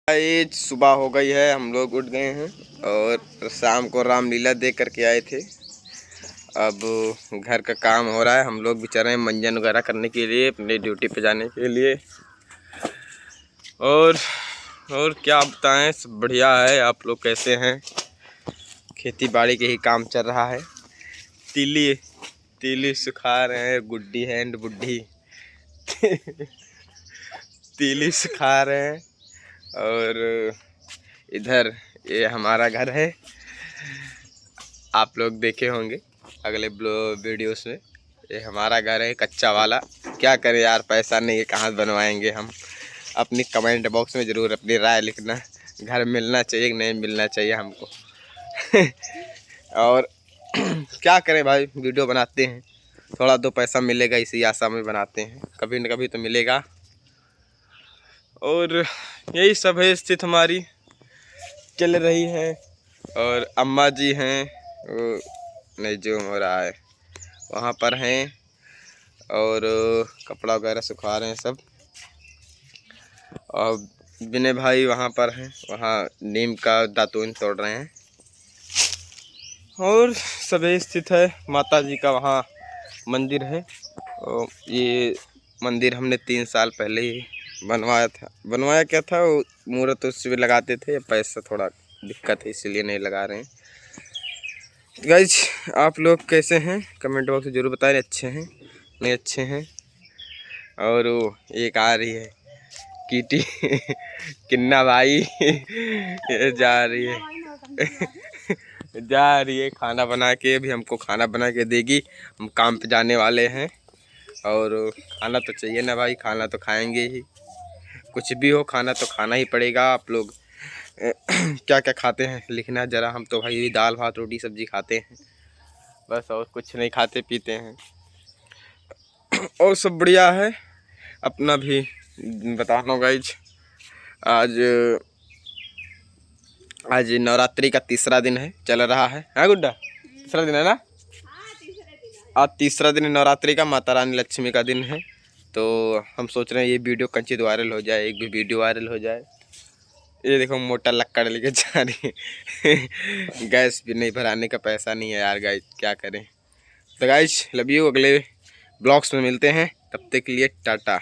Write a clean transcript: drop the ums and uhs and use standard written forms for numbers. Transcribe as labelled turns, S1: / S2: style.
S1: आज सुबह हो गई है, हम लोग उठ गए हैं और शाम को रामलीला देख करके आए थे। अब घर का काम हो रहा है, हम लोग भी चल रहे हैं मंजन वगैरह करने के लिए, अपने ड्यूटी पे जाने के लिए। और क्या बताएं, सब बढ़िया है। आप लोग कैसे हैं? खेती बाड़ी के ही काम चल रहा है। तीली सुखा रहे हैं, गुड्डी है एंड बुड्ढी तीली सुखा रहे हैं। और इधर ये हमारा घर है, आप लोग देखे होंगे अगले वीडियोस में। ये हमारा घर है कच्चा वाला। क्या करें यार, पैसा नहीं है, कहाँ बनवाएंगे हम। अपनी कमेंट बॉक्स में ज़रूर अपनी राय लिखना, घर मिलना चाहिए कि नहीं मिलना चाहिए हमको और क्या करें भाई, वीडियो बनाते हैं, थोड़ा दो पैसा मिलेगा इसी आशा में बनाते हैं, कभी न कभी तो मिलेगा। और यही सब है, स्थिति हमारी चल रही है। और अम्मा जी हैं, वो नहीं जो हो रहा है वहाँ पर हैं, और कपड़ा वगैरह सुखा रहे हैं सब। और विनय भाई वहाँ पर हैं, वहाँ नीम का दातून तोड़ रहे हैं। और सभी स्थित है, माता जी का वहाँ मंदिर है। और ये मंदिर हमने 3 साल पहले ही बनवाया था। बनवाया क्या था, वो मुहूर्त उसमें लगाते थे, पैसा थोड़ा दिक्कत है इसलिए नहीं लगा रहे हैं। गाइज आप लोग कैसे हैं, कमेंट बॉक्स में जरूर बताएं, अच्छे हैं नहीं अच्छे हैं। और वो एक आ रही है कीटी किन्ना भाई ये जा रही है खाना बना के, अभी हमको खाना बना के देगी। हम काम पे जाने वाले हैं और खाना तो चाहिए ना भाई, खाना तो खाएंगे ही, कुछ भी हो खाना तो खाना ही पड़ेगा। आप लोग क्या क्या खाते हैं लिखना ज़रा। हम तो भाई दाल भात रोटी सब्जी खाते हैं बस, और कुछ नहीं खाते पीते हैं। और सब बढ़िया है, अपना भी बताना गाइज। आज नवरात्रि का तीसरा दिन है, चल रहा है। हाँ गुड्डा, तीसरा दिन है ना? आज तीसरा दिन नवरात्रि का, माता रानी लक्ष्मी का दिन है। तो हम सोच रहे हैं ये वीडियो कंचित वायरल हो जाए, एक भी वीडियो वायरल हो जाए। ये देखो मोटा लक्कड़ लेके जा रही है गैस भी नहीं भराने का पैसा नहीं है यार गाइज, क्या करें। तो गाइज लव यू, अगले ब्लॉग्स में मिलते हैं, तब तक के लिए टाटा।